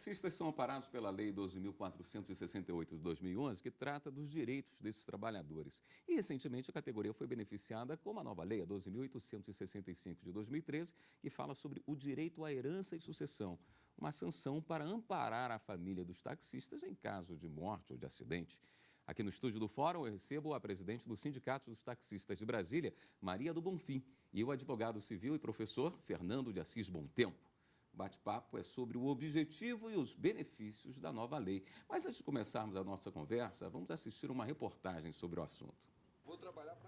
taxistas são amparados pela Lei 12.468 de 2011, que trata dos direitos desses trabalhadores. E, recentemente, a categoria foi beneficiada com uma nova lei, a 12.865 de 2013, que fala sobre o direito à herança e sucessão, uma sanção para amparar a família dos taxistas em caso de morte ou de acidente. Aqui no estúdio do Fórum, eu recebo a presidente do Sindicato dos Taxistas de Brasília, Maria do Bonfim, e o advogado civil e professor Fernando de Assis Bom Tempo. O bate-papo é sobre o objetivo e os benefícios da nova lei. Mas antes de começarmos a nossa conversa, vamos assistir uma reportagem sobre o assunto.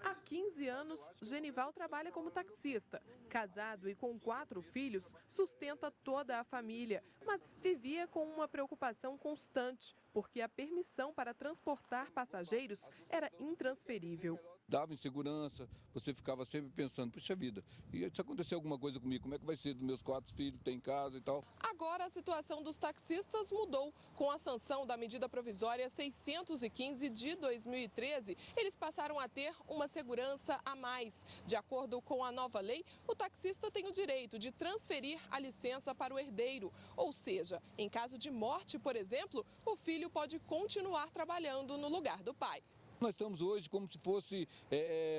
Há 15 anos, Genival trabalha como taxista. Casado e com 4 filhos, sustenta toda a família, mas vivia com uma preocupação constante, porque a permissão para transportar passageiros era intransferível. Dava insegurança, você ficava sempre pensando, puxa vida, e se acontecer alguma coisa comigo, como é que vai ser dos meus 4 filhos, tem casa e tal? Agora a situação dos taxistas mudou. Com a sanção da medida provisória 615 de 2013, eles passaram a ter uma segurança a mais. De acordo com a nova lei, o taxista tem o direito de transferir a licença para o herdeiro. Ou seja, em caso de morte, por exemplo, o filho pode continuar trabalhando no lugar do pai. Nós estamos hoje como se fosse,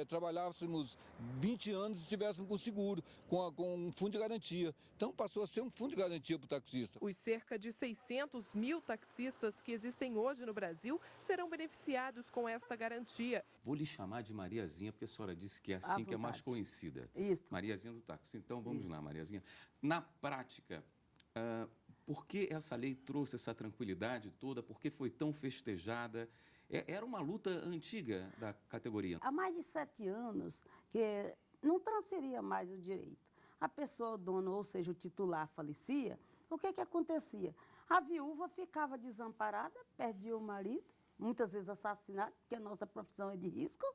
trabalhássemos 20 anos e estivéssemos com seguro, com um fundo de garantia. Então passou a ser um fundo de garantia para o taxista. Os cerca de 600 mil taxistas que existem hoje no Brasil serão beneficiados com esta garantia. Vou lhe chamar de Mariazinha, porque a senhora disse que é assim que é mais conhecida. Isso. Mariazinha do táxi. Então vamos lá, Mariazinha. Na prática, por que essa lei trouxe essa tranquilidade toda? Por que foi tão festejada? Era uma luta antiga da categoria. Há mais de 7 anos que não transferia mais o direito. A pessoa, o dono, ou seja, o titular, falecia, o que acontecia? A viúva ficava desamparada, perdia o marido, muitas vezes assassinado, porque a nossa profissão é de risco.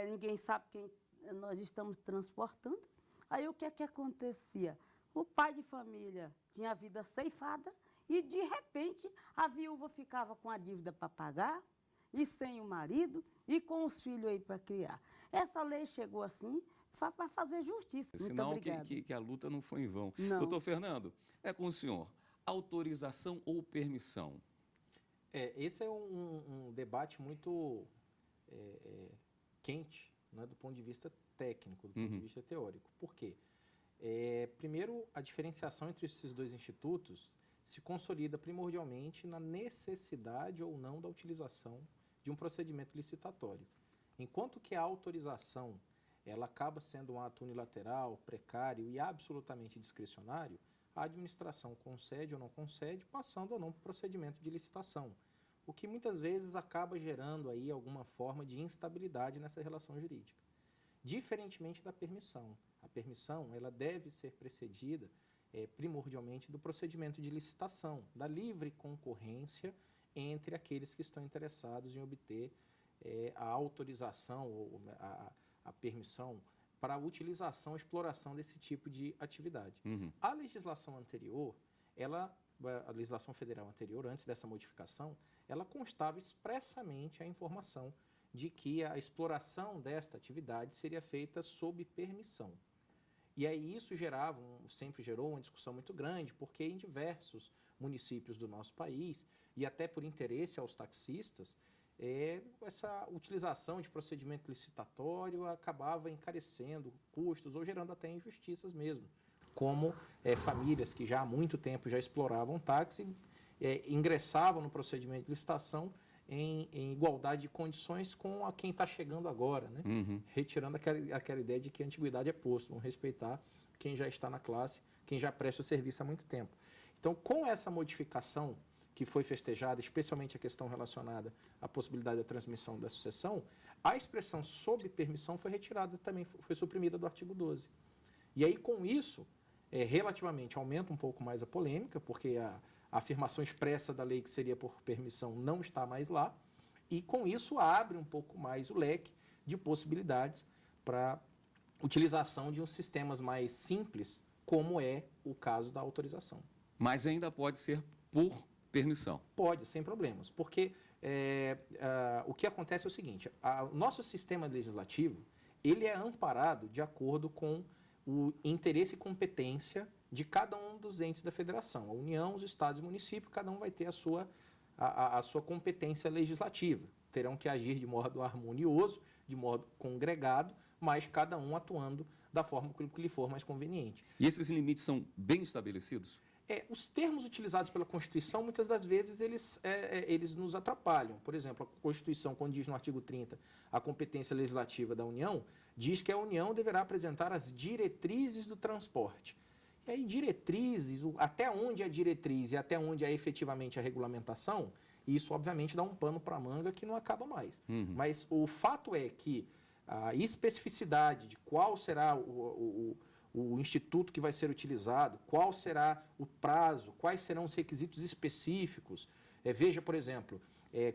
Ninguém sabe quem nós estamos transportando. Aí o que acontecia? O pai de família tinha a vida ceifada, e, de repente, a viúva ficava com a dívida para pagar, e sem o marido, e com os filhos aí para criar. Essa lei chegou assim para fazer justiça. Sinal que a luta não foi em vão. Não. Doutor Fernando, é com o senhor. Autorização ou permissão? Esse é um debate muito quente, né, do ponto de vista técnico, do ponto de vista teórico. Por quê? Primeiro, a diferenciação entre esses dois institutos se consolida primordialmente na necessidade ou não da utilização de um procedimento licitatório. Enquanto que a autorização ela acaba sendo um ato unilateral, precário e absolutamente discricionário, a administração concede ou não concede, passando ou não para o procedimento de licitação, o que muitas vezes acaba gerando aí alguma forma de instabilidade nessa relação jurídica. Diferentemente da permissão. A permissão ela deve ser precedida primordialmente do procedimento de licitação, da livre concorrência entre aqueles que estão interessados em obter a autorização ou a permissão para a utilização e exploração desse tipo de atividade. A legislação anterior, a legislação federal anterior, antes dessa modificação, ela constava expressamente a informação de que a exploração desta atividade seria feita sob permissão. E aí isso sempre gerou uma discussão muito grande, porque em diversos municípios do nosso país, e até por interesse aos taxistas, essa utilização de procedimento licitatório acabava encarecendo custos ou gerando até injustiças mesmo. Como famílias que já há muito tempo já exploravam táxi, ingressavam no procedimento de licitação em igualdade de condições com quem está chegando agora, né? Retirando aquela ideia de que a antiguidade é posto, vamos respeitar quem já está na classe, quem já presta o serviço há muito tempo. Então, com essa modificação que foi festejada, especialmente a questão relacionada à possibilidade da transmissão da sucessão, a expressão sob permissão foi retirada também, foi suprimida do artigo 12. E aí, com isso, relativamente aumenta um pouco mais a polêmica, porque a afirmação expressa da lei que seria por permissão não está mais lá, e com isso abre um pouco mais o leque de possibilidades para utilização de uns sistemas mais simples, como é o caso da autorização. Mas ainda pode ser por permissão? Pode, sem problemas, porque o que acontece é o seguinte, o nosso sistema legislativo, ele é amparado de acordo com o interesse e competência de cada um dos entes da federação. A União, os estados e o município, cada um vai ter a sua competência legislativa. Terão que agir de modo harmonioso, de modo congregado, mas cada um atuando da forma que lhe for mais conveniente. E esses limites são bem estabelecidos? Os termos utilizados pela Constituição, muitas das vezes, eles nos atrapalham. Por exemplo, a Constituição, quando diz no artigo 30, a competência legislativa da União, diz que a União deverá apresentar as diretrizes do transporte. E aí, diretrizes, até onde é diretriz e até onde é efetivamente a regulamentação, isso, obviamente, dá um pano para a manga que não acaba mais. Mas o fato é que a especificidade de qual será o instituto que vai ser utilizado, qual será o prazo, quais serão os requisitos específicos. Veja, por exemplo,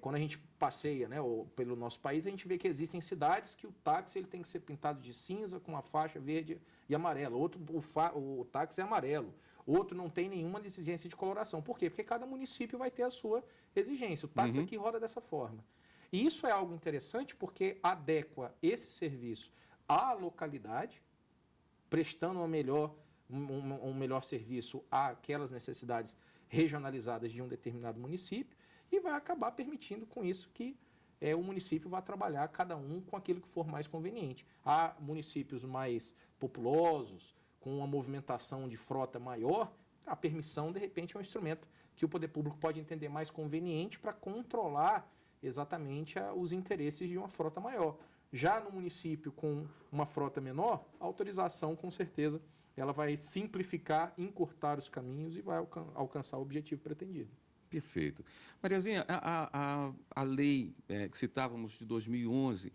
quando a gente passeia, né, pelo nosso país, a gente vê que existem cidades que o táxi ele tem que ser pintado de cinza com uma faixa verde e amarela. Outro, o táxi é amarelo. Outro não tem nenhuma exigência de coloração. Por quê? Porque cada município vai ter a sua exigência. O táxi aqui roda dessa forma. E isso é algo interessante porque adequa esse serviço à localidade, prestando um melhor serviço àquelas necessidades regionalizadas de um determinado município e vai acabar permitindo com isso que o município vá trabalhar cada um com aquilo que for mais conveniente. Há municípios mais populosos, com uma movimentação de frota maior, a permissão, de repente, é um instrumento que o poder público pode entender mais conveniente para controlar exatamente os interesses de uma frota maior. Já no município com uma frota menor, a autorização, com certeza, ela vai simplificar, encurtar os caminhos e vai alcançar o objetivo pretendido. Perfeito. Mariazinha, a lei que citávamos de 2011,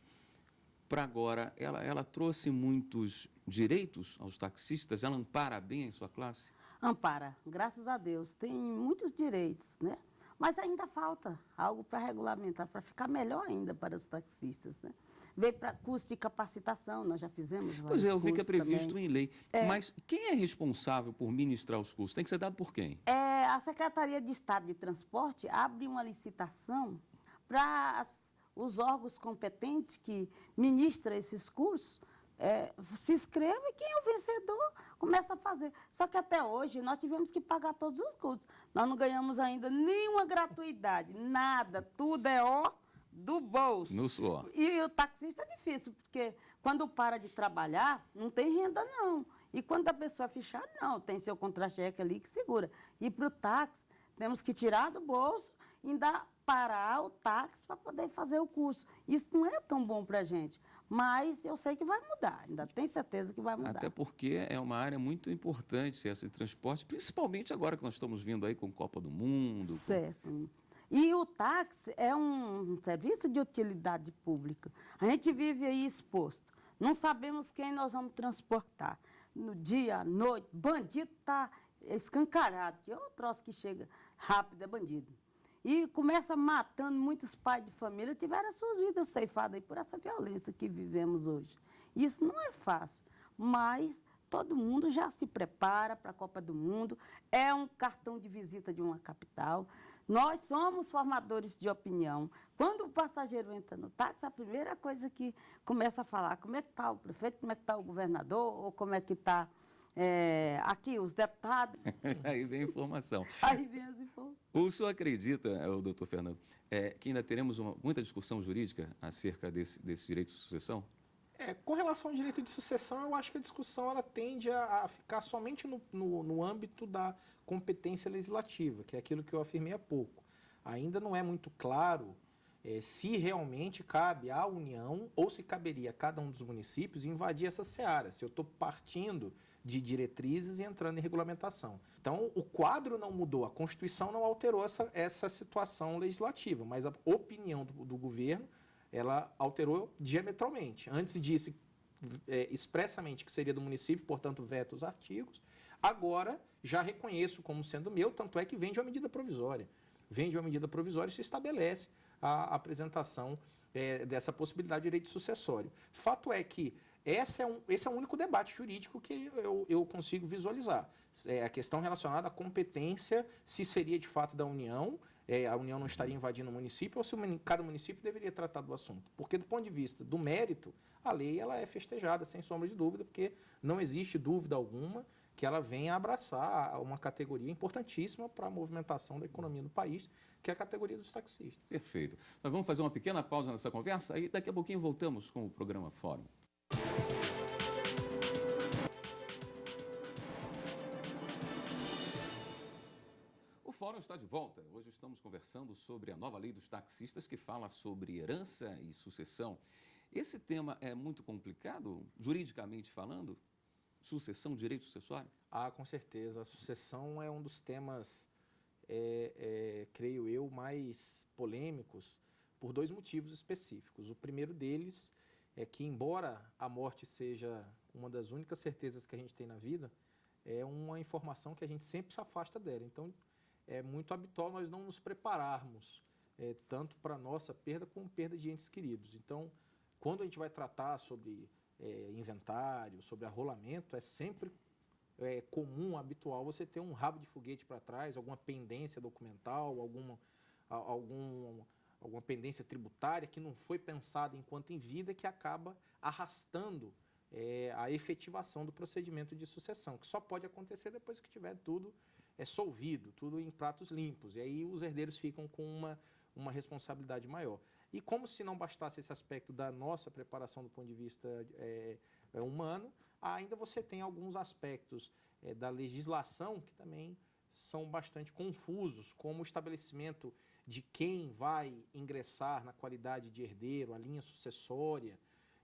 para agora, ela trouxe muitos direitos aos taxistas? Ela ampara bem a sua classe? Ampara, graças a Deus. Tem muitos direitos, né? Mas ainda falta algo para regulamentar, para ficar melhor ainda para os taxistas, né? Veio para curso de capacitação, nós já fizemos vários Pois é, eu vi que é previsto também. em lei. Mas quem é responsável por ministrar os cursos? Tem que ser dado por quem? A Secretaria de Estado de Transporte abre uma licitação para os órgãos competentes que ministram esses cursos, se inscreve e quem é o vencedor começa a fazer. Só que até hoje nós tivemos que pagar todos os cursos. Nós não ganhamos ainda nenhuma gratuidade, nada, tudo é do bolso. No suor. E o taxista é difícil, porque quando para de trabalhar, não tem renda não. E quando a pessoa é fechada, não, tem seu contra-cheque ali que segura. E para o táxi, temos que tirar do bolso e ainda parar o táxi para poder fazer o curso. Isso não é tão bom para a gente, mas eu sei que vai mudar, ainda tenho certeza que vai mudar. Até porque é uma área muito importante essa de transporte, principalmente agora que nós estamos vindo aí com Copa do Mundo. Certo. E o táxi é um serviço de utilidade pública. A gente vive aí exposto. Não sabemos quem nós vamos transportar. No dia, à noite, bandido está escancarado. Que é o troço que chega rápido, é bandido. E começa matando muitos pais de família, tiveram as suas vidas ceifadas aí por essa violência que vivemos hoje. Isso não é fácil, mas todo mundo já se prepara para a Copa do Mundo. É um cartão de visita de uma capital. Nós somos formadores de opinião. Quando o passageiro entra no táxi, a primeira coisa que começa a falar, como é que está o prefeito, como é que está o governador, ou como é que está aqui os deputados. Aí vem a informação. Aí vem as informações. O senhor acredita, doutor Fernando, que ainda teremos muita discussão jurídica acerca desse direito de sucessão? Com relação ao direito de sucessão, eu acho que a discussão ela tende a ficar somente no âmbito da competência legislativa, que é aquilo que eu afirmei há pouco. Ainda não é muito claro se realmente cabe à União ou se caberia a cada um dos municípios invadir essa seara, se eu estou partindo de diretrizes e entrando em regulamentação. Então, o quadro não mudou, a Constituição não alterou essa situação legislativa, mas a opinião do governo ela alterou diametralmente. Antes disse expressamente que seria do município, portanto, veta os artigos. Agora, já reconheço como sendo meu, tanto é que vem de uma medida provisória. Vem de uma medida provisória e se estabelece a apresentação dessa possibilidade de direito sucessório. Fato é que esse é o único debate jurídico que eu consigo visualizar. É a questão relacionada à competência, se seria de fato da União, a União não estaria invadindo o município, ou se cada município deveria tratar do assunto. Porque, do ponto de vista do mérito, a lei ela é festejada, sem sombra de dúvida, porque não existe dúvida alguma que ela venha abraçar uma categoria importantíssima para a movimentação da economia do país, que é a categoria dos taxistas. Perfeito. Nós vamos fazer uma pequena pausa nessa conversa e daqui a pouquinho voltamos com o programa Fórum. O Fórum está de volta. Hoje estamos conversando sobre a nova lei dos taxistas que fala sobre herança e sucessão. Esse tema é muito complicado, juridicamente falando? Sucessão, direito sucessório? Ah, com certeza. A sucessão é um dos temas, creio eu, mais polêmicos por dois motivos específicos. O primeiro deles é que, embora a morte seja uma das únicas certezas que a gente tem na vida, é uma informação que a gente sempre se afasta dela. Então, é muito habitual nós não nos prepararmos, tanto para a nossa perda como perda de entes queridos. Então, quando a gente vai tratar sobre inventário, sobre arrolamento, é sempre comum, habitual, você ter um rabo de foguete para trás, alguma pendência documental, alguma pendência tributária que não foi pensada enquanto em vida, que acaba arrastando a efetivação do procedimento de sucessão, que só pode acontecer depois que tiver tudo solvido, tudo em pratos limpos. E aí os herdeiros ficam com uma responsabilidade maior. E como se não bastasse esse aspecto da nossa preparação do ponto de vista humano, ainda você tem alguns aspectos da legislação que também são bastante confusos, como o estabelecimento de quem vai ingressar na qualidade de herdeiro, a linha sucessória,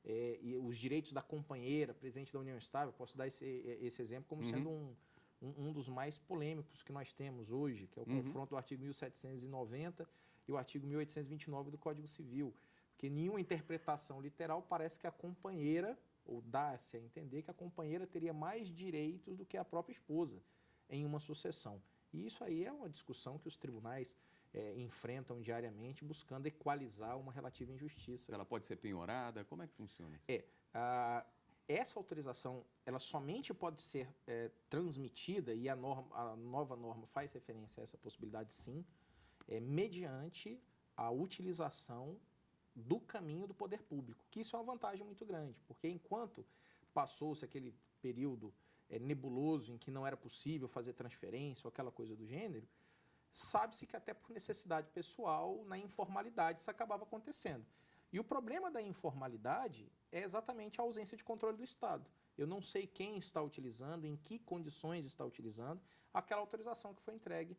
e os direitos da companheira, presente da união estável. Posso dar esse exemplo como sendo um dos mais polêmicos que nós temos hoje, que é o confronto do artigo 1790 e o artigo 1829 do Código Civil, porque nenhuma interpretação literal parece que a companheira, ou dá-se a entender que a companheira teria mais direitos do que a própria esposa em uma sucessão. E isso aí é uma discussão que os tribunais enfrentam diariamente, buscando equalizar uma relativa injustiça. Ela pode ser penhorada? Como é que funciona? Essa autorização, ela somente pode ser transmitida, e a nova norma faz referência a essa possibilidade, sim, mediante a utilização do caminho do poder público, que isso é uma vantagem muito grande, porque enquanto passou-se aquele período nebuloso em que não era possível fazer transferência ou aquela coisa do gênero, sabe-se que até por necessidade pessoal, na informalidade, isso acabava acontecendo. E o problema da informalidade é exatamente a ausência de controle do Estado. Eu não sei quem está utilizando, em que condições está utilizando aquela autorização que foi entregue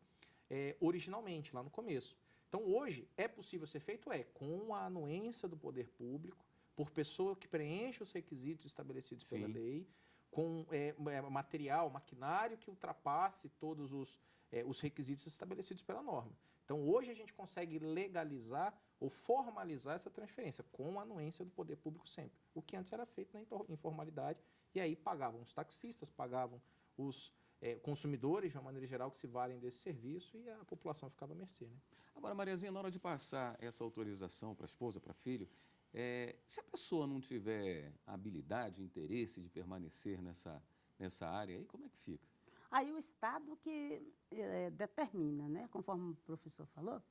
originalmente, lá no começo. Então, hoje, é possível ser feito com a anuência do poder público, por pessoa que preenche os requisitos estabelecidos pela lei, com material, maquinário que ultrapasse todos os requisitos estabelecidos pela norma. Então, hoje a gente consegue legalizar ou formalizar essa transferência com a anuência do poder público sempre. O que antes era feito na informalidade, e aí pagavam os taxistas, pagavam os consumidores, de uma maneira geral, que se valem desse serviço, e a população ficava à mercê, né? Agora, Mariazinha, na hora de passar essa autorização para a esposa, para filho, se a pessoa não tiver habilidade, interesse de permanecer nessa área, aí como é que fica? Aí o Estado que determina, né? Conforme o professor falou,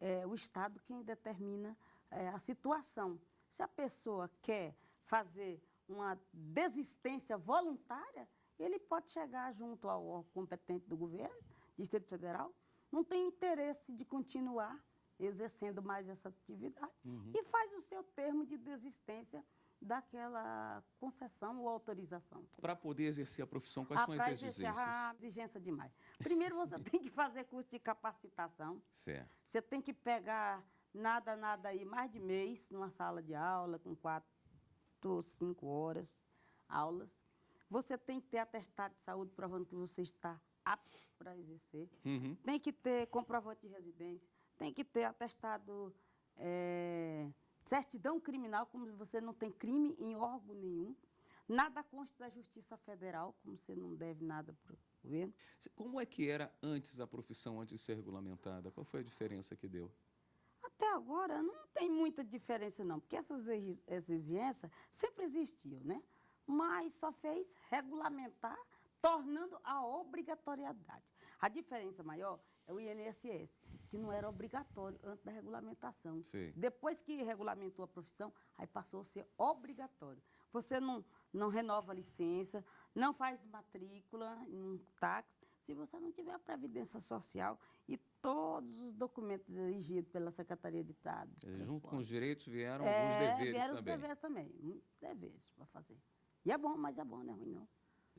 é o Estado quem determina a situação. Se a pessoa quer fazer uma desistência voluntária, ele pode chegar junto ao órgão competente do governo, Distrito Federal, não tem interesse de continuar exercendo mais essa atividade e faz o seu termo de desistência daquela concessão ou autorização. Para poder exercer a profissão, quais são as exigências? Exigência demais. Primeiro, você tem que fazer curso de capacitação. Certo. Você tem que pegar nada aí, mais de mês, numa sala de aula, com 4 ou 5 horas, aulas. Você tem que ter atestado de saúde provando que você está apto para exercer. Tem que ter comprovante de residência. Tem que ter atestado, certidão criminal, como você não tem crime em órgão nenhum. Nada consta da Justiça Federal, como você não deve nada para o governo. Como é que era antes a profissão, antes de ser regulamentada? Qual foi a diferença que deu? Até agora não tem muita diferença, não, porque essas exigências sempre existiam, né? Mas só fez regulamentar, tornando a obrigatoriedade. A diferença maior é o INSS, que não era obrigatório antes da regulamentação. Sim. Depois que regulamentou a profissão, aí passou a ser obrigatório. Você não renova a licença, não faz matrícula em um táxi se você não tiver a previdência social e todos os documentos exigidos pela Secretaria de Estado. Junto com os direitos vieram alguns deveres vieram também. os deveres também, muitos deveres para fazer. E é bom, mas é bom, não é ruim não.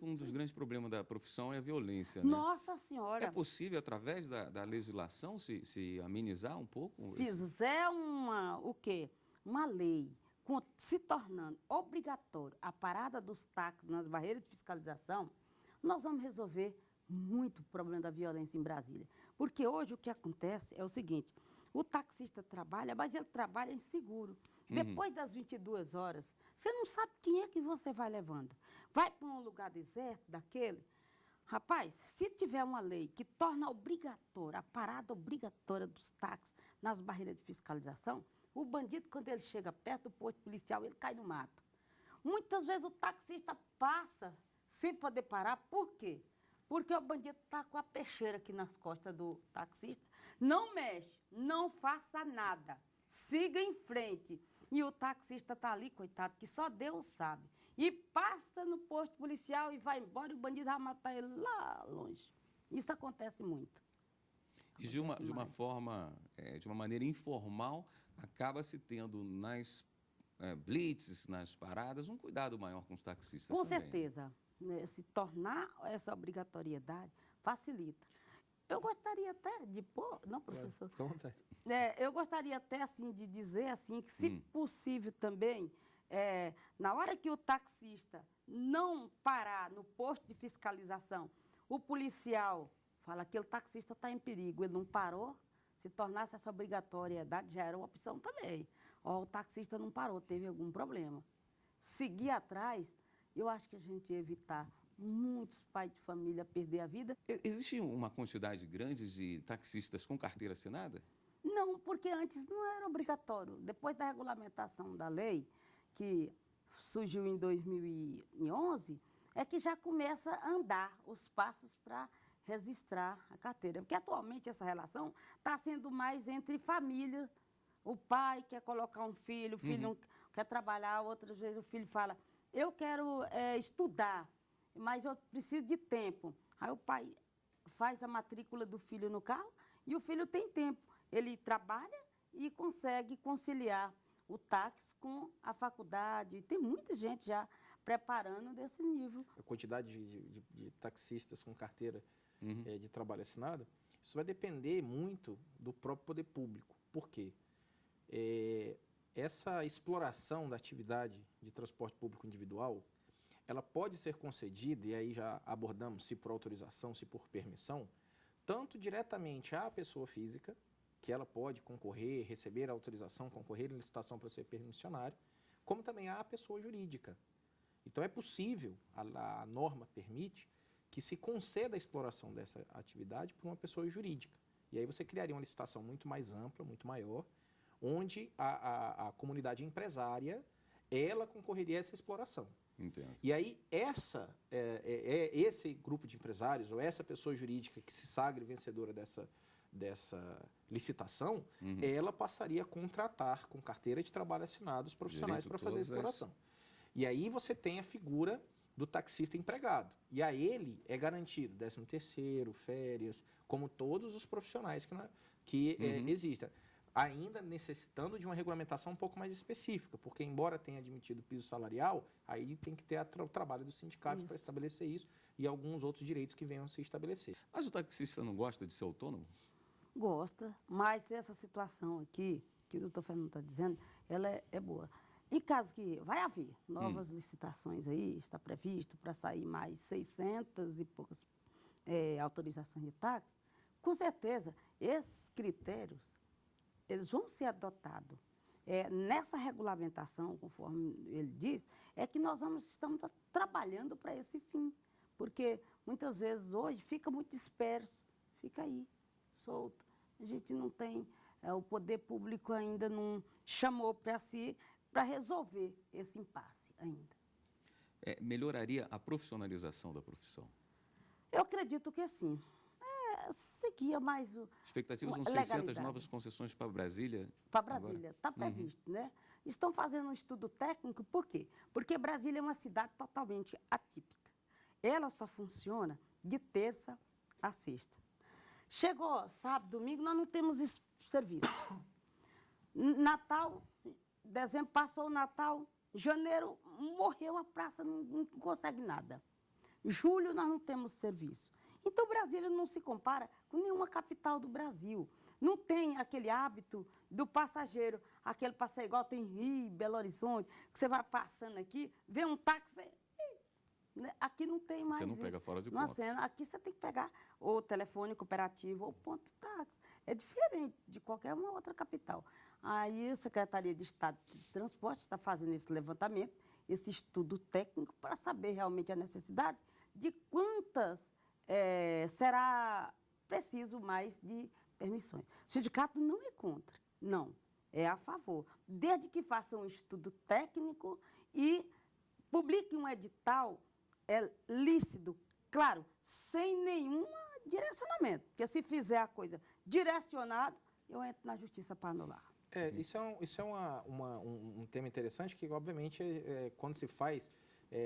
Um dos grandes problemas da profissão é a violência, né? Nossa Senhora! É possível, através da legislação, se amenizar um pouco? Fiz, é o quê? Uma lei se tornando obrigatório a parada dos táxis nas barreiras de fiscalização, nós vamos resolver muito o problema da violência em Brasília. Porque hoje o que acontece é o seguinte, o taxista trabalha, mas ele trabalha inseguro. Depois das 22 horas, você não sabe quem é que você vai levando. Vai para um lugar deserto daquele. Rapaz, se tiver uma lei que torna obrigatória, a parada obrigatória dos táxis nas barreiras de fiscalização, o bandido, quando ele chega perto do posto policial, ele cai no mato. Muitas vezes o taxista passa sem poder parar. Por quê? Porque o bandido está com a peixeira aqui nas costas do taxista. Não mexe, não faça nada. Siga em frente. E o taxista está ali, coitado, que só Deus sabe. E passa no posto policial e vai embora e o bandido vai matar ele lá longe. Isso acontece muito. E de uma forma, de uma maneira informal, acaba-se tendo nas blitzes, nas paradas, um cuidado maior com os taxistas Com também. certeza. Né? Se tornar essa obrigatoriedade facilita. Eu gostaria até de pôr, não, professor? Fica à vontade. Eu gostaria até assim de dizer assim que, se possível também, na hora que o taxista não parar no posto de fiscalização, o policial fala que o taxista está em perigo, ele não parou, se tornasse essa obrigatoriedade já era uma opção também. Ó, o taxista não parou, teve algum problema. Seguir atrás, eu acho que a gente ia evitar muitos pais de família perder a vida. Existe uma quantidade grande de taxistas com carteira assinada? Não, porque antes não era obrigatório. Depois da regulamentação da lei, que surgiu em 2011, é que já começa a andar os passos para registrar a carteira. Porque atualmente essa relação está sendo mais entre família. O pai quer colocar um filho, o filho não quer trabalhar, outras vezes o filho fala, eu quero estudar, mas eu preciso de tempo. Aí o pai faz a matrícula do filho no carro e o filho tem tempo. Ele trabalha e consegue conciliar o táxi com a faculdade. Tem muita gente já preparando desse nível. A quantidade de taxistas com carteira de trabalho assinada, isso vai depender muito do próprio poder público. Por quê? Essa exploração da atividade de transporte público individual, ela pode ser concedida, e aí já abordamos se por autorização, se por permissão, tanto diretamente à pessoa física, que ela pode concorrer, receber a autorização, concorrer em licitação para ser permissionário, como também à pessoa jurídica. Então é possível, a norma permite, que se conceda a exploração dessa atividade por uma pessoa jurídica. E aí você criaria uma licitação muito mais ampla, muito maior, onde a comunidade empresária, ela concorreria a essa exploração. Entendo. E aí esse grupo de empresários, ou essa pessoa jurídica que se sagre vencedora dessa licitação, ela passaria a contratar com carteira de trabalho assinada os profissionais para fazer a exploração. E aí você tem a figura do taxista empregado. E a ele é garantido 13º, férias, como todos os profissionais que existem. Ainda necessitando de uma regulamentação um pouco mais específica, porque embora tenha admitido piso salarial, aí tem que ter o trabalho dos sindicatos para estabelecer isso e alguns outros direitos que venham a se estabelecer. Mas o taxista não gosta de ser autônomo? Gosta, mas essa situação aqui, que o doutor Fernando está dizendo, ela é boa. Em caso que vai haver novas licitações aí, está previsto para sair mais 600 e poucas autorizações de táxi, com certeza, esses critérios, eles vão ser adotados. Nessa regulamentação, conforme ele diz, é que nós estamos trabalhando para esse fim. Porque muitas vezes hoje fica muito disperso, fica aí, solto. A gente não tem, o poder público ainda não chamou para si, para resolver esse impasse ainda. Melhoraria a profissionalização da profissão? Eu acredito que sim. Seguia mais expectativas são 600 novas concessões para Brasília? Para Brasília, está previsto, né? Estão fazendo um estudo técnico, por quê? Porque Brasília é uma cidade totalmente atípica. ela só funciona de terça a sexta. Chegou sábado, domingo, nós não temos serviço. Natal, dezembro passou o Natal, janeiro morreu a praça, não consegue nada. Julho nós não temos serviço. Então Brasília não se compara com nenhuma capital do Brasil. Não tem aquele hábito do passageiro, aquele passeio igual tem Rio, Belo Horizonte, que você vai passando aqui, vê um táxi, aqui não tem mais Você não isso. pega fora de Nossa, pontos. aqui você tem que pegar ou telefone cooperativo ou ponto táxi. É diferente de qualquer uma outra capital. Aí a Secretaria de Estado de Transporte está fazendo esse levantamento, esse estudo técnico, para saber realmente a necessidade de quantas será preciso mais de permissões. O sindicato não é contra, não, é a favor. Desde que faça um estudo técnico e publique um edital lícito, claro, sem nenhum direcionamento. Porque se fizer a coisa direcionada, eu entro na justiça para anular. Isso é um tema interessante que, obviamente, quando se faz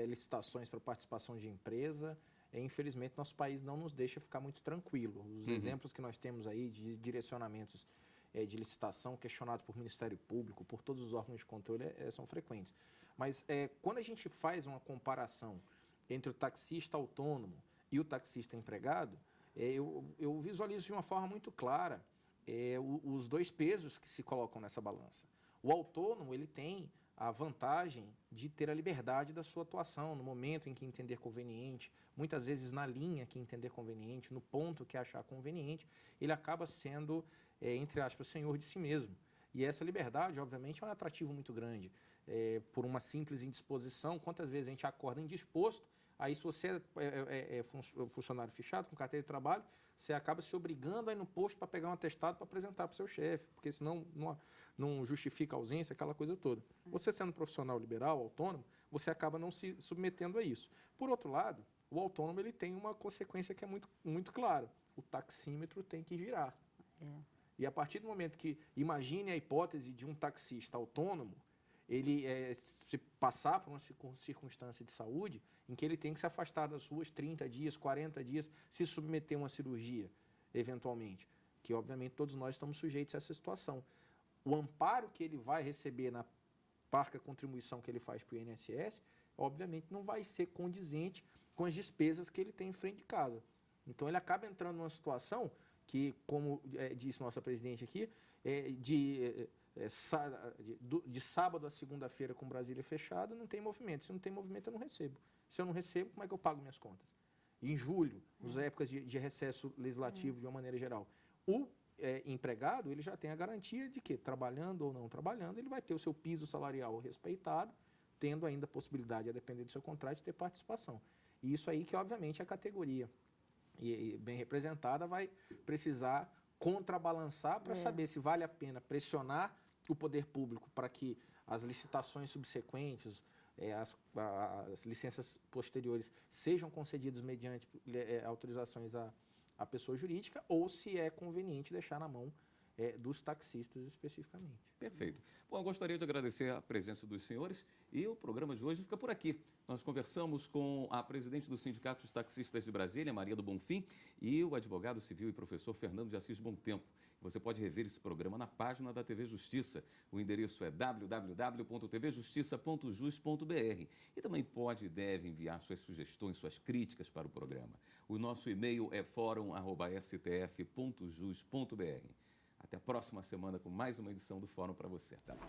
licitações para participação de empresa, infelizmente, nosso país não nos deixa ficar muito tranquilo. Os exemplos que nós temos aí de direcionamentos de licitação questionados por Ministério Público, por todos os órgãos de controle, são frequentes. Mas quando a gente faz uma comparação entre o taxista autônomo e o taxista empregado, eu visualizo de uma forma muito clara os dois pesos que se colocam nessa balança. O autônomo, ele tem a vantagem de ter a liberdade da sua atuação no momento em que entender conveniente, muitas vezes na linha que entender conveniente, no ponto que achar conveniente, ele acaba sendo, entre aspas, senhor de si mesmo. E essa liberdade, obviamente, é um atrativo muito grande. Por uma simples indisposição, quantas vezes a gente acorda indisposto, aí se você é funcionário fichado, com carteira de trabalho, você acaba se obrigando a ir no posto para pegar um atestado para apresentar para o seu chefe, porque senão não justifica a ausência, aquela coisa toda. Você sendo profissional liberal, autônomo, você acaba não se submetendo a isso. Por outro lado, o autônomo ele tem uma consequência que é muito, muito clara. O taxímetro tem que girar. E a partir do momento que, imagine a hipótese de um taxista autônomo, ele se passar por uma circunstância de saúde em que ele tem que se afastar das ruas 30 dias, 40 dias, se submeter a uma cirurgia, eventualmente, que obviamente todos nós estamos sujeitos a essa situação. O amparo que ele vai receber na parca contribuição que ele faz para o INSS, obviamente não vai ser condizente com as despesas que ele tem em frente de casa. Então ele acaba entrando numa situação que, como disse nossa presidente aqui, de sábado a segunda-feira com Brasília fechada, não tem movimento. Se não tem movimento, eu não recebo. Se eu não recebo, como é que eu pago minhas contas? Em julho, nas épocas de recesso legislativo, de uma maneira geral, o empregado ele já tem a garantia de que, trabalhando ou não trabalhando, ele vai ter o seu piso salarial respeitado, tendo ainda a possibilidade, a depender do seu contrato, de ter participação. E isso aí que, obviamente, a categoria bem representada vai precisar contrabalançar para saber se vale a pena pressionar o poder público para que as licitações subsequentes, as licenças posteriores sejam concedidas mediante autorizações à pessoa jurídica, ou se é conveniente deixar na mão dos taxistas especificamente. Perfeito. Bom, eu gostaria de agradecer a presença dos senhores e o programa de hoje fica por aqui. Nós conversamos com a presidente do Sindicato dos Taxistas de Brasília, Maria do Bonfim, e o advogado civil e professor Fernando de Assis Bom Tempo. Você pode rever esse programa na página da TV Justiça. O endereço é www.tvjustiça.jus.br. E também pode e deve enviar suas sugestões, suas críticas para o programa. O nosso e-mail é forum@stf.jus.br. Até a próxima semana com mais uma edição do Fórum para você. Até lá.